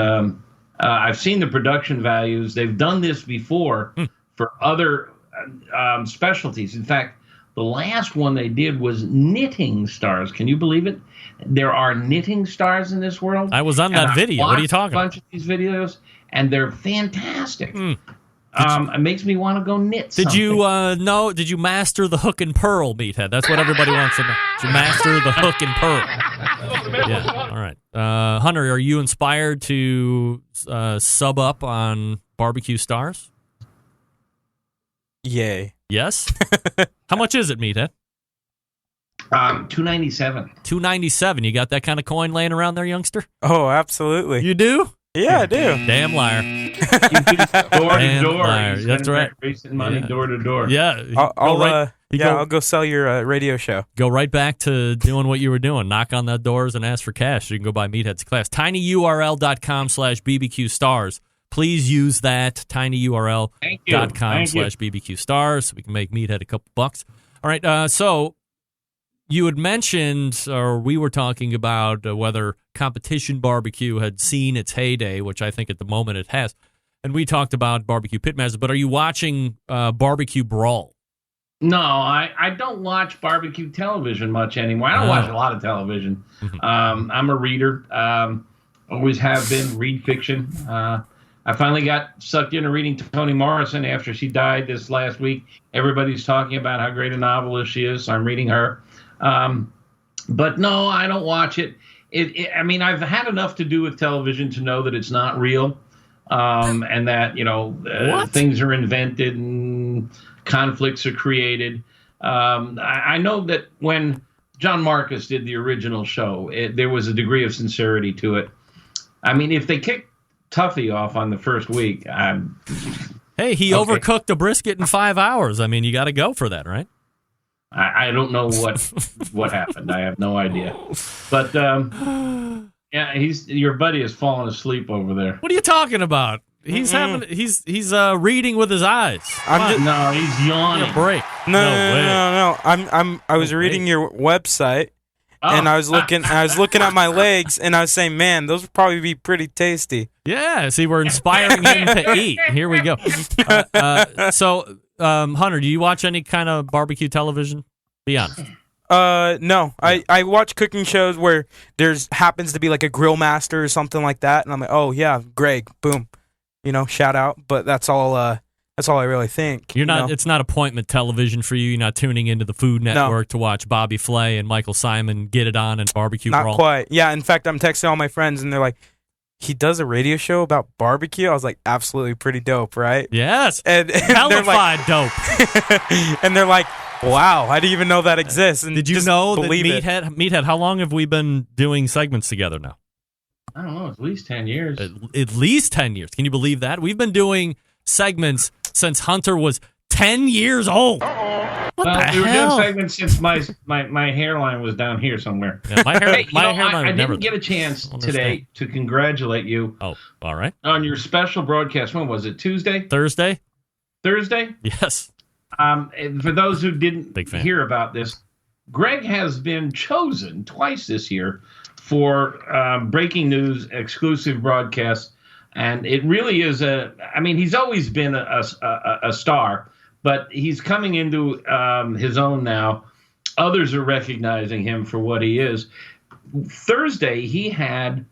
I've seen the production values. They've done this before for other specialties. In fact, the last one they did was knitting stars. Can you believe it? There are knitting stars in this world. I was on that video. What are you talking about? A bunch of these videos, and they're fantastic. It makes me want to go knit something. Did you master the hook and purl, Meathead? That's what everybody wants to know. Did you master the hook and purl? Yeah, all right. Hunter, are you inspired to sub up on BBQ Stars? Yay. Yes? How much is it, Meathead? $2.97. $2.97. You got that kind of coin laying around there, youngster? Oh, absolutely. You do? Yeah, I do. Damn liar. Door to door. Liar. That's right. Racing money door to door. Yeah. I'll go sell your radio show. Go right back to doing what you were doing. Knock on that doors and ask for cash. You can go buy Meathead's class. tinyurl.com/BBQ Stars. Please use that, tinyurl.com/BBQ Stars, so we can make Meathead a couple bucks. All right, so you had mentioned, or we were talking about whether competition barbecue had seen its heyday, which I think at the moment it has. And we talked about barbecue pitmasters, but are you watching BBQ Brawl? No, I don't watch barbecue television much anymore. I don't watch a lot of television. Mm-hmm. I'm a reader, always have been, read fiction. I finally got sucked into reading Toni Morrison after she died this last week. Everybody's talking about how great a novelist she is, so I'm reading her. But no, I don't watch it. I mean, I've had enough to do with television to know that it's not real, and that, things are invented and conflicts are created. I know that when John Marcus did the original show. There was a degree of sincerity to it. I mean, if they kicked Tuffy off on the first week, hey, he overcooked a brisket in 5 hours. I mean, you got to go for that, right? I don't know what happened. I have no idea. But yeah, your buddy has fallen asleep over there. What are you talking about? He's he's reading with his eyes. No, he's yawning. A break. No. I was reading your website, and I was looking at my legs, and I was saying, man, those would probably be pretty tasty. Yeah. See, we're inspiring him to eat. Here we go. So, Hunter, do you watch any kind of barbecue television? Be honest. No. I watch cooking shows where there's happens to be like a grill master or something like that, and I'm like, oh yeah, Greg, boom. Shout out, but that's all I really think. You're not. It's not appointment television for you. You're not tuning into the Food Network to watch Bobby Flay and Michael Simon get it on and BBQ Brawl. Not quite. Yeah. In fact, I'm texting all my friends, and they're like, "He does a radio show about barbecue." I was like, "Absolutely, pretty dope, right?" Yes. And hellified dope. And they're like, "Wow, I didn't even know that exists." And did you know that Meathead? Meathead? How long have we been doing segments together now? I don't know, at least 10 years. At least 10 years. Can you believe that? We've been doing segments since Hunter was 10 years old. We were doing segments since my hairline was down here somewhere. Yeah, my hairline I didn't get a chance today to congratulate you. Oh, all right. On your special broadcast. When was it? Tuesday? Thursday? Yes. And for those who didn't hear about this, Greg has been chosen twice this year for breaking news exclusive broadcast, and it really is he's always been a star, but he's coming into his own now. Others are recognizing him for what he is. Thursday, he had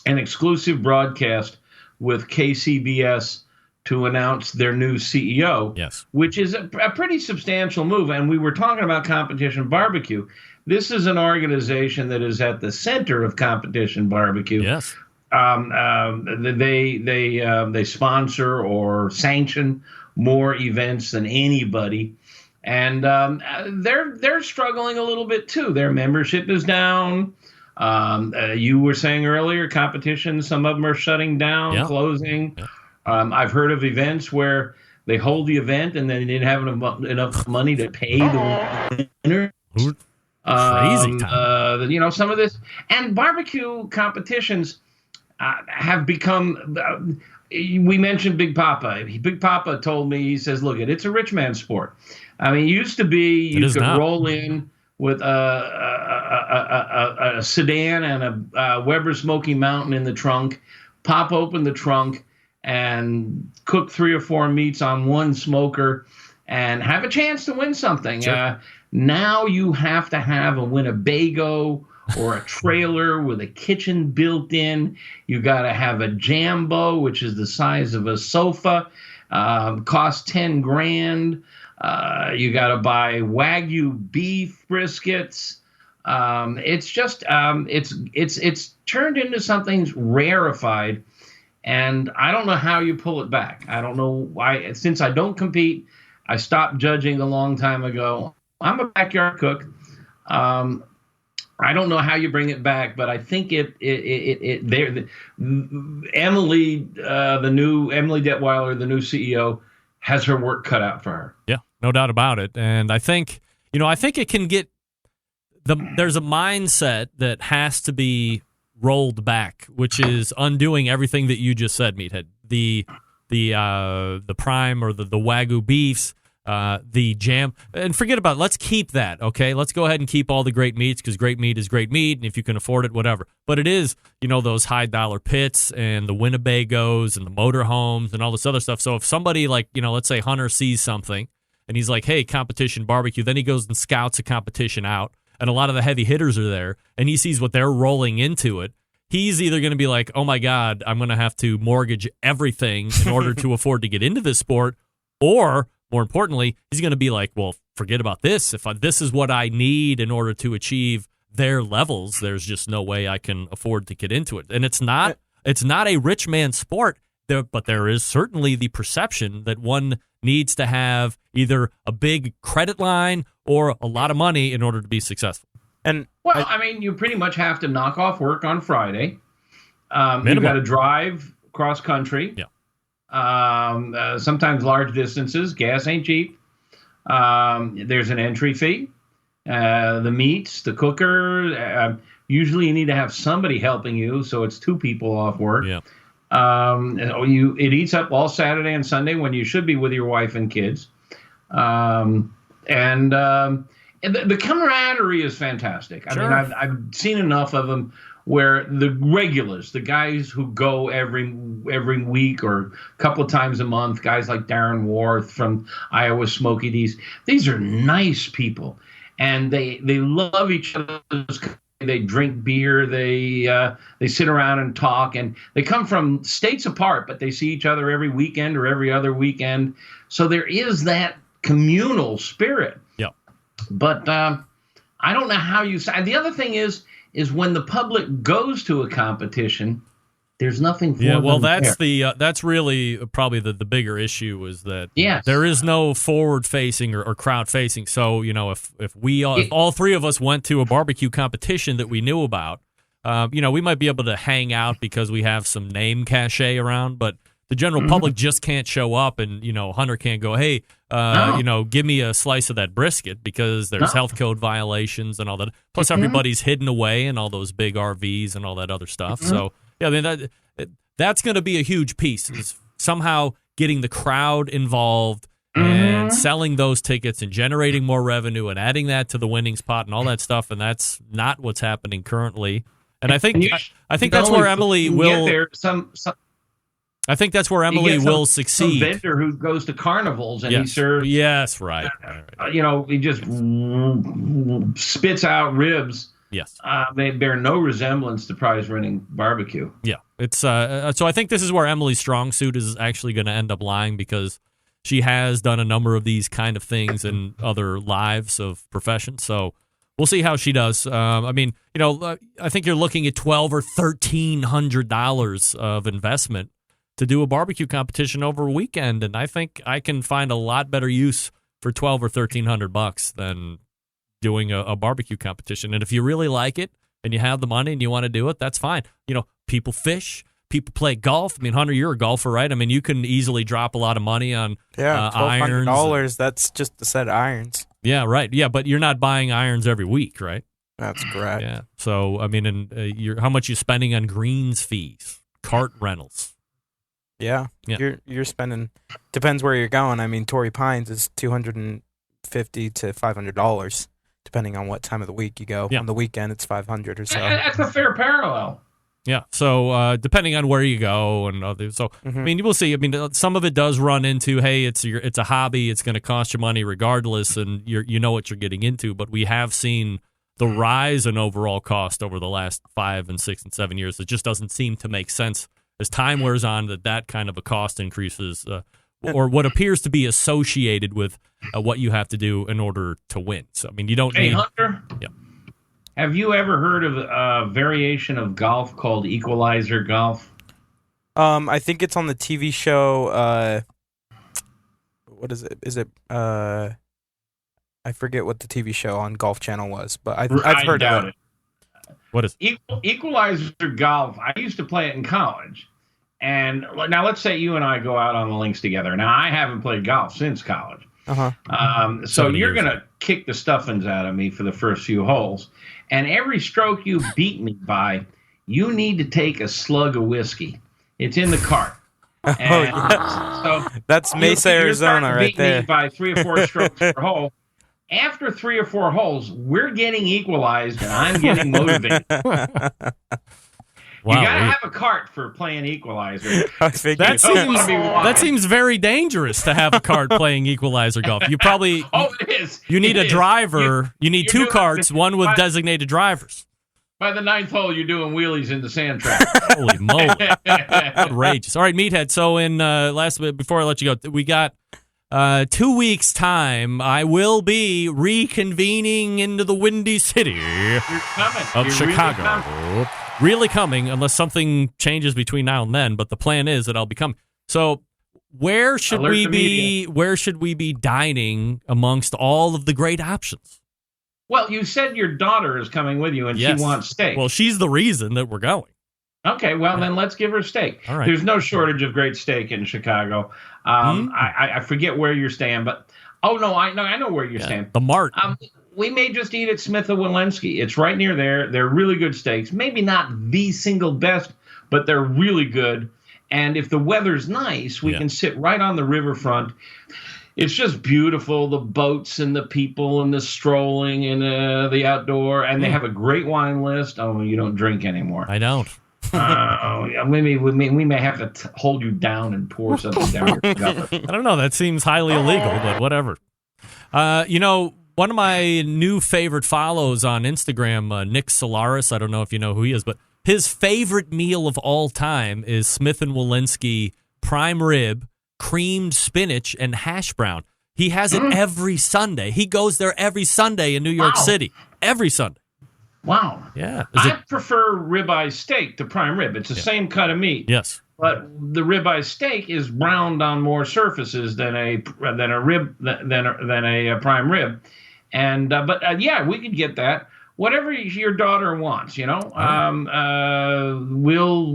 an exclusive broadcast with KCBS to announce their new CEO, yes, which is a pretty substantial move. And we were talking about Competition Barbecue. This is an organization that is at the center of Competition Barbecue. Yes. They sponsor or sanction more events than anybody, and they're struggling a little bit too. Their membership is down. You were saying earlier, competition. Some of them are shutting down, closing. Yeah. I've heard of events where they hold the event and then they didn't have enough money to pay the winner. Crazy time. Some of this and barbecue competitions have become. We mentioned Big Poppa. Big Poppa told me, he says, "Look, it's a rich man's sport. I mean, it used to be you could roll in with a sedan and a Weber Smoky Mountain in the trunk, pop open the trunk, and cook 3 or 4 meats on one smoker, and have a chance to win something." Sure. Now you have to have a Winnebago or a trailer with a kitchen built in. You got to have a Jambo, which is the size of a sofa, costs $10,000. You got to buy Wagyu beef briskets. It's just it's turned into something rarefied, and I don't know how you pull it back. I don't know why. Since I don't compete, I stopped judging a long time ago. I'm a backyard cook. I don't know how you bring it back, but I think Emily Detweiler, the new CEO, has her work cut out for her. Yeah, no doubt about it. And I think it can get there's a mindset that has to be rolled back, which is undoing everything that you just said, Meathead. The prime or the Wagyu beefs. The jam, and forget about it. Let's keep that, okay? Let's go ahead and keep all the great meats, because great meat is great meat, and if you can afford it, whatever. But it is, those high-dollar pits and the Winnebagos and the motorhomes and all this other stuff. So if somebody like, let's say Hunter sees something, and he's like, hey, competition barbecue, then he goes and scouts a competition out, and a lot of the heavy hitters are there, and he sees what they're rolling into it. He's either going to be like, oh, my God, I'm going to have to mortgage everything in order to afford to get into this sport, or more importantly, he's going to be like, well, forget about this. If this is what I need in order to achieve their levels, there's just no way I can afford to get into it. And it's not a rich man sport, but there is certainly the perception that one needs to have either a big credit line or a lot of money in order to be successful. And Well, I mean, you pretty much have to knock off work on Friday. You've Minimum. got to drive cross country. Yeah. Sometimes large distances. Gas ain't cheap. There's an entry fee. The meats, the cooker. Usually you need to have somebody helping you, so it's 2 people off work. Yeah. It eats up all Saturday and Sunday when you should be with your wife and kids. And the camaraderie is fantastic. I mean, I've seen enough of them where the regulars, the guys who go every week or a couple of times a month, guys like Darren Worth from Iowa Smoky, these are nice people, and they love each other. They drink beer. They sit around and talk, and they come from states apart, but they see each other every weekend or every other weekend. So there is that communal spirit. Yeah. But I don't know how you say. The other thing is when the public goes to a competition, there's nothing for them. Well, that's there. that's really probably the bigger issue is that Yes. there is no forward facing or crowd facing. So if all 3 of us went to a barbecue competition that we knew about, we might be able to hang out because we have some name cachet around, but the general public just can't show up, and Hunter can't go, hey, give me a slice of that brisket because there's health code violations and all that. Plus, everybody's hidden away in all those big RVs and all that other stuff. So, yeah, I mean that's going to be a huge piece. Is somehow getting the crowd involved and selling those tickets and generating more revenue and adding that to the winnings pot and all that stuff. And that's not what's happening currently. And I think that's where Emily will. Get there, I think that's where Emily will succeed. Some vendor who goes to carnivals and he serves. Yes, right. He just spits out ribs. Yes. They bear no resemblance to prize-winning barbecue. Yeah. It's so I think this is where Emily's strong suit is actually going to end up lying because she has done a number of these kind of things in other lives of professions. So we'll see how she does. I mean, I think you're looking at $1,200 or $1,300 of investment to do a barbecue competition over a weekend, and I think I can find a lot better use for $1,200 or $1,300 than doing a barbecue competition. And if you really like it and you have the money and you want to do it, that's fine. People fish, people play golf. I mean, Hunter, you're a golfer, right? I mean, you can easily drop a lot of money on irons. $1,200. That's just a set of irons. Yeah, right. Yeah, but you're not buying irons every week, right? That's correct. Yeah. So I mean, how much you spending on greens fees, cart rentals? Yeah. You're spending. Depends where you're going. I mean, Torrey Pines is $250 to $500, depending on what time of the week you go. Yeah. On the weekend, it's $500 or so. That's a fair parallel. Yeah. So depending on where you go and others. So I mean, you will see. I mean, some of it does run into, hey, it's a hobby. It's going to cost you money regardless, and you know what you're getting into. But we have seen the rise in overall cost over the last 5 and 6 and 7 years. It just doesn't seem to make sense as time wears on that kind of a cost increases or what appears to be associated with what you have to do in order to win. So, I mean, you don't need... Hunter, yeah. Have you ever heard of a variation of golf called equalizer golf? I think it's on the TV show... what is it? Is it... I forget what the TV show on Golf Channel was, but I've heard of it. What is equalizer golf? I used to play it in college. And now let's say you and I go out on the links together. Now, I haven't played golf since college. So you're going to kick the stuffings out of me for the first few holes. And every stroke you beat me by, you need to take a slug of whiskey. It's in the cart. So that's Mesa, Arizona right there. Me by 3 or 4 strokes per hole. After 3 or 4 holes, we're getting equalized, and I'm getting motivated. Wow, you gotta have a cart for playing equalizer. That seems very dangerous to have a cart playing equalizer golf. You probably it is. You need a driver. You need 2 carts, one with designated drivers. By the 9th hole, you're doing wheelies in the sand trap. Holy moly! Outrageous. All right, Meathead. So in before I let you go, we got 2 weeks' time. I will be reconvening into the Windy City of Chicago. Really coming, unless something changes between now and then. But the plan is that I'll be coming. So, where should we be? Where should we be dining amongst all of the great options? Well, you said your daughter is coming with you and Yes. she wants steak. Well, she's the reason that we're going. Okay, well, then let's give her steak. All right. There's no shortage of great steak in Chicago. I forget where you're staying, but I know where you're staying. The Mart. We may just eat at Smith & Walensky. It's right near there. They're really good steaks. Maybe not the single best, but they're really good. And if the weather's nice, we can sit right on the riverfront. It's just beautiful, the boats and the people and the strolling and the outdoor. And they have a great wine list. Oh, you don't drink anymore. I don't. We may have to hold you down and pour something down your gullet. I don't know. That seems highly illegal, but whatever. One of my new favorite follows on Instagram, Nick Solaris, I don't know if you know who he is, but his favorite meal of all time is Smith & Walensky prime rib, creamed spinach, and hash brown. He has it every Sunday. He goes there every Sunday in New York City. Every Sunday. Wow. Yeah. I prefer ribeye steak to prime rib. It's the same cut of meat. Yes. But the ribeye steak is browned on more surfaces than a prime rib. And but we could get that. Whatever your daughter wants,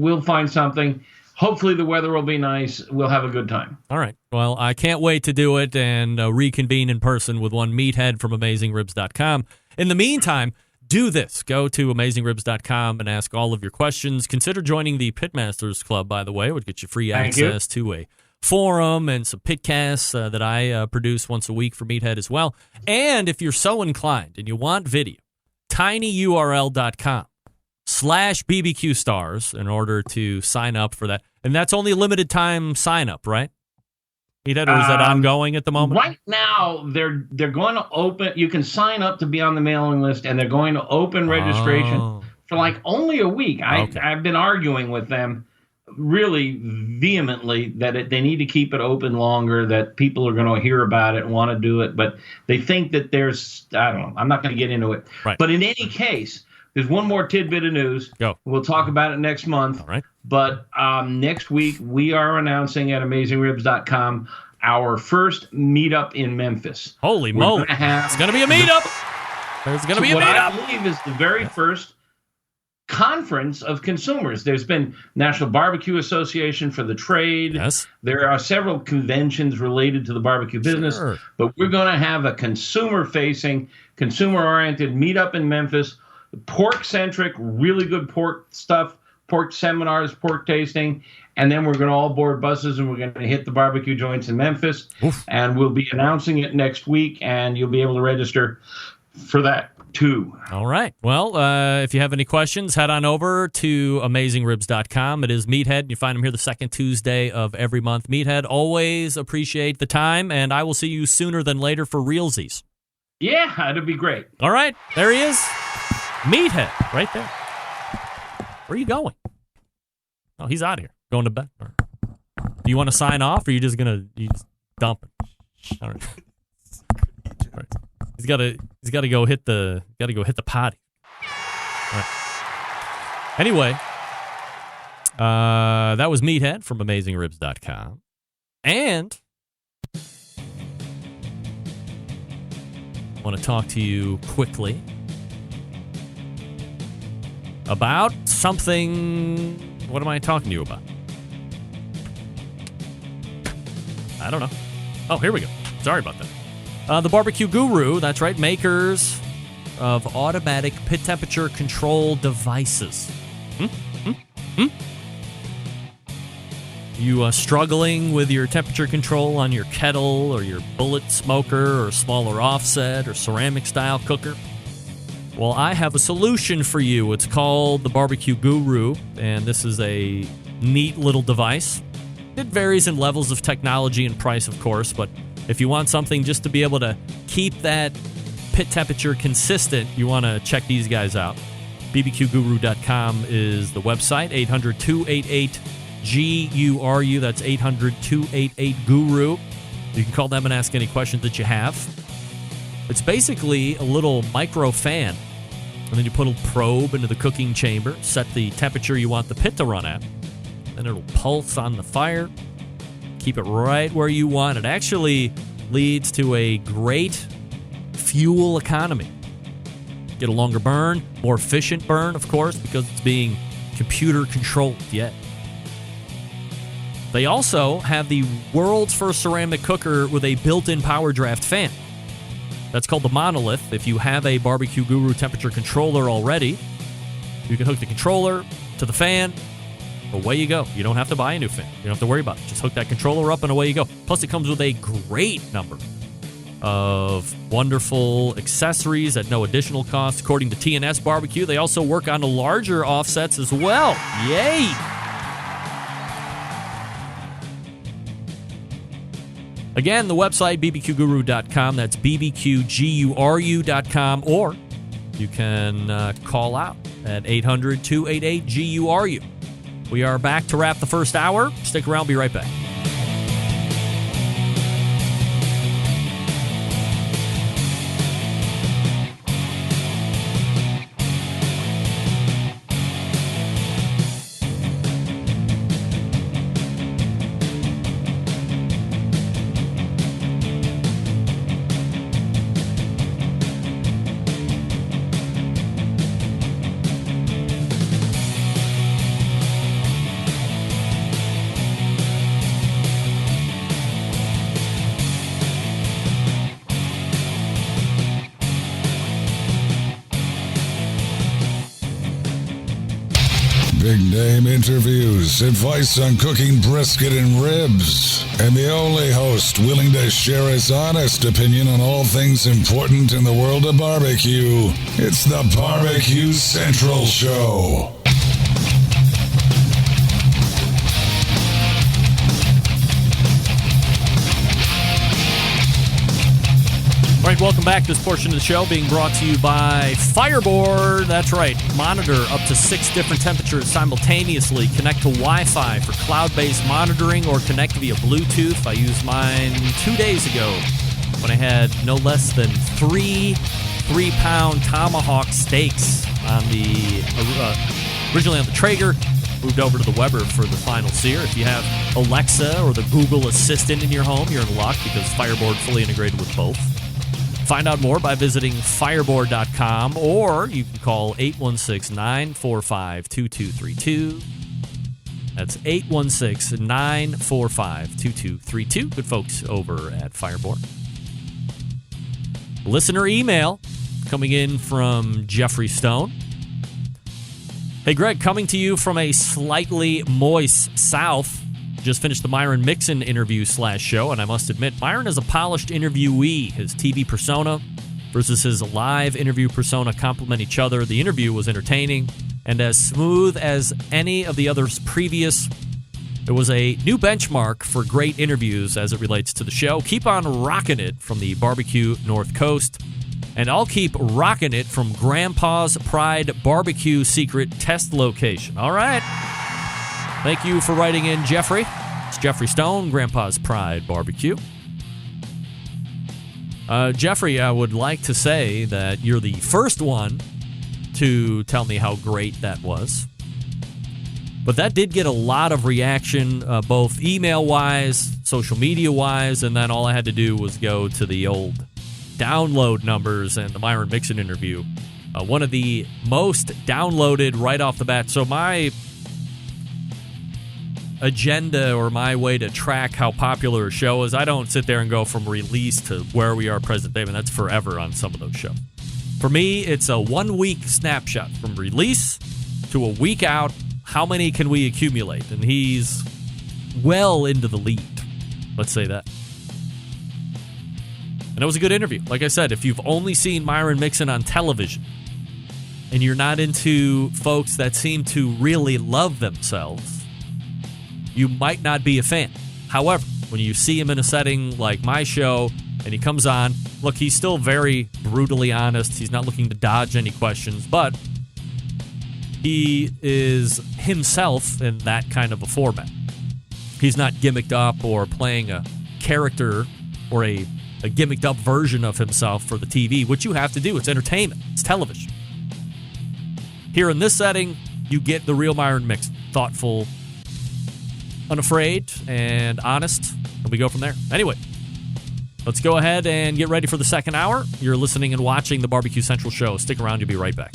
we'll find something. Hopefully the weather will be nice. We'll have a good time. All right. Well, I can't wait to do it and reconvene in person with one Meathead from AmazingRibs.com. In the meantime, do this. Go to AmazingRibs.com and ask all of your questions. Consider joining the Pitmasters Club, by the way, which gets you free access to a forum and some pitcasts that I produce once a week for Meathead as well. And if you're so inclined and you want video, tinyurl.com/BBQ Stars in order to sign up for that. And that's only a limited time sign up, right? Meathead, or is that ongoing at the moment? Right now, they're going to open. You can sign up to be on the mailing list, and they're going to open registration for like only a week. I've been arguing with them really vehemently that they need to keep it open longer, that people are going to hear about it and want to do it, but they think that there's, I don't know, I'm not going to get into it. Right. But in any case, there's one more tidbit of news. Go. We'll talk about it next month. All right. But next week, we are announcing at AmazingRibs.com our first meetup in Memphis. Holy moly. It's going to be a meetup. There's going to be a meetup. What I believe is the very first conference of consumers. There's been National Barbecue Association for the trade. Yes. There are several conventions related to the barbecue business, but we're going to have a consumer-facing, consumer-oriented meetup in Memphis, pork-centric, really good pork stuff, pork seminars, pork tasting, and then we're going to all board buses and we're going to hit the barbecue joints in Memphis. Oof. And we'll be announcing it next week, and you'll be able to register for that too. All right. Well, if you have any questions, head on over to AmazingRibs.com. It is Meathead. You find him here the second Tuesday of every month. Meathead, always appreciate the time, and I will see you sooner than later for realsies. Yeah, it'll be great. All right. There he is. Meathead, right there. Where are you going? Oh, he's out of here. Going to bed. Do you want to sign off, or are you just going to dump it? All right. All right. He's got to go hit the potty. All right. Anyway, that was Meathead from AmazingRibs.com. And I want to talk to you quickly about something. What am I talking to you about? I don't know. Oh, here we go. Sorry about that. The BBQ Guru, that's right, makers of automatic pit temperature control devices. You struggling with your temperature control on your kettle or your bullet smoker or smaller offset or ceramic style cooker? Well, I have a solution for you. It's called the BBQ Guru, and this is a neat little device. It varies in levels of technology and price, of course, but if you want something just to be able to keep that pit temperature consistent, you want to check these guys out. BBQGuru.com is the website, 800-288-GURU. That's 800-288-GURU. You can call them and ask any questions that you have. It's basically a little micro fan, and then you put a probe into the cooking chamber, set the temperature you want the pit to run at, then it'll pulse on the fire, keep it right where you want. It actually leads to a great fuel economy. Get a longer burn, more efficient burn, of course, because it's being computer controlled. Yeah. They also have the world's first ceramic cooker with a built-in power draft fan. That's called the Monolith. If you have a BBQ Guru temperature controller already, you can hook the controller to the fan. Away you go. You don't have to buy a new fan. You don't have to worry about it. Just hook that controller up and away you go. Plus, it comes with a great number of wonderful accessories at no additional cost. According to TNS Barbecue, they also work on the larger offsets as well. Yay! Again, the website, bbqguru.com. That's bbqguru.com. Or you can call out at 800-288-GURU. We are back to wrap the first hour. Stick around. Be right back. Big name interviews, advice on cooking brisket and ribs, and the only host willing to share his honest opinion on all things important in the world of barbecue. It's the BBQ Central Show. All right, welcome back to this portion of the show being brought to you by Fireboard. That's right. Monitor up to 6 different temperatures simultaneously. Connect to Wi-Fi for cloud-based monitoring or connect via Bluetooth. I used mine 2 days ago when I had no less than 3 3-pound tomahawk steaks on the originally on the Traeger, moved over to the Weber for the final sear. If you have Alexa or the Google Assistant in your home, you're in luck because Fireboard fully integrated with both. Find out more by visiting fireboard.com, or you can call 816-945-2232. That's 816-945-2232. Good folks over at Fireboard. Listener email coming in from Jeffrey Stone. Hey, Greg, coming to you from a slightly moist south. Just finished the Myron Mixon interview/show, and I must admit, Myron is a polished interviewee. His TV persona versus his live interview persona complement each other. The interview was entertaining and as smooth as any of the others previous. It was a new benchmark for great interviews as it relates to the show. Keep on rocking it from the Barbecue North Coast, and I'll keep rocking it from Grandpa's Pride Barbecue Secret Test Location. All right. Thank you for writing in, Jeffrey. It's Jeffrey Stone, Grandpa's Pride Barbecue. Jeffrey, I would like to say that you're the first one to tell me how great that was. But that did get a lot of reaction, both email-wise, social media-wise, and then all I had to do was go to the old download numbers and the Myron Mixon interview. One of the most downloaded right off the bat. So my agenda or my way to track how popular a show is, I don't sit there and go from release to where we are present day, and that's forever on some of those shows. For me, it's a 1 week snapshot from release to a week out. How many can we accumulate? And he's well into the lead. Let's say that. And it was a good interview. Like I said, if you've only seen Myron Mixon on television and you're not into folks that seem to really love themselves, you might not be a fan. However, when you see him in a setting like my show and he comes on, look, he's still very brutally honest. He's not looking to dodge any questions, but he is himself in that kind of a format. He's not gimmicked up or playing a character or a gimmicked up version of himself for the TV, which you have to do. It's entertainment. It's television. Here in this setting, you get the real Myron Mixon. Thoughtful, unafraid, and honest. And we go from there. Anyway, Let's go ahead and get ready for the second hour. You're listening and watching the BBQ Central Show. Stick around. You'll be right back.